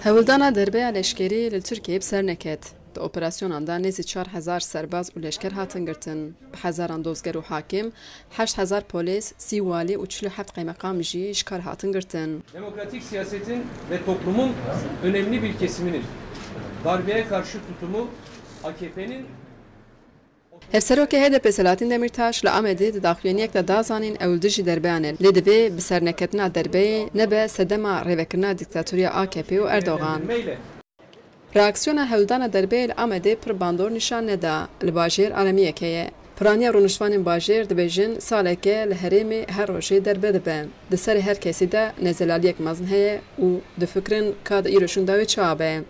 هەوڵدانا دەربەیە لەشکێری لە تورکیە بسەر نەکەت. د ئۆپراسیۆناندا نێزی 4,000 سەرباز و لەشکەر هاتن گرتن. بە هەزاران دۆزگەر و حاکم، 8,000 polis, 30 vali و 47 kaymakam jî ji kar hatin girtin. Demokratik siyasetin ve toplumun önemli bir kesiminin darbeye karşı tutumu AKP'nin Hevserokê HDP Selahattin Demirtaş li Amedê di daxuyaniyek de da zanîn ewil jî derbeyanê lê divê bi serneketina derbeyê nebe sedema rêvekirina dîktatoriya AKP û Erdogan. Reaksiyona hewldana derbeyê li Amedê pir bandor nîşan neda li bajêr alemiyekê ye. Piraniya rûnişvanên bajêr dibêjin saleke li herêmê her rojê derbe dibe. Di serê her kesî de nezelaliyek mezin heye û difikirin ka di îro dawê çi be.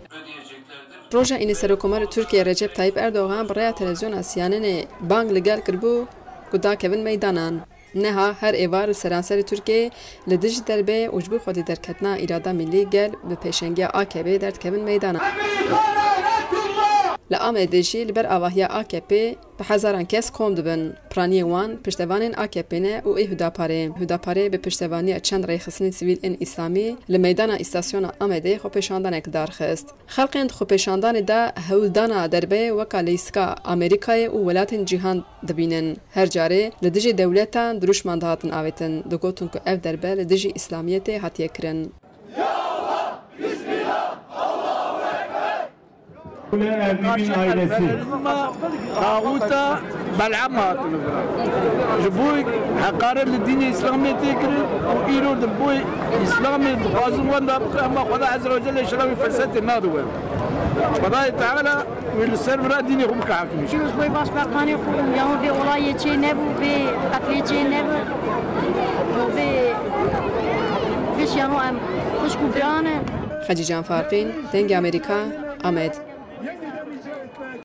Roja înê Serokkomarê Tirkiye Recep Tayyip Erdogan bi rêya televizyona CNN bang li gel kirbû ku da kevin meydanan. Neha her êvar li seranserê Tirkiyeyê li dijî derbê û ji bo xwedî derketina îrada millî gel bi pêşengiya AKP derdikevin meydana. Li Amedê jî li ber avahiya AKP bi hezaran kes kom dibin. Piraniyên wan piştevanên AKP ne û ê Hüdaparê. Hüdaparê bi piştevaniya çend rêxistinên sivîl ên İslamî li meydana îstasyona Amedê xwepêşandanek darxist. Xelkên di xwepêşandanê de hewldana derbeyê weka lîstika Amerîkayê û welatên cîhan dibînin. Her carê li dijî dewletan dirûjman dihatin avêtin. Digotin ku ev derbe li dijî İslamiyetê hatiye kirin. Erbil'in ailesi. Ağuta bal'ama جبوي حقارة للدين الإسلامي تكر وإيرود بوي إسلامي بخازن وانا أما خدا عز وجل إسلامي فلسفة النار وين خدا تعالى والسرور ديني هم كحاكمين. شو بوي باش بقاني قوم يوم بولاية شيء نبو بقتل شيء نبو بش يانو أم خشكو برانه. خديجة فارقين دنگ أمريكا أمد.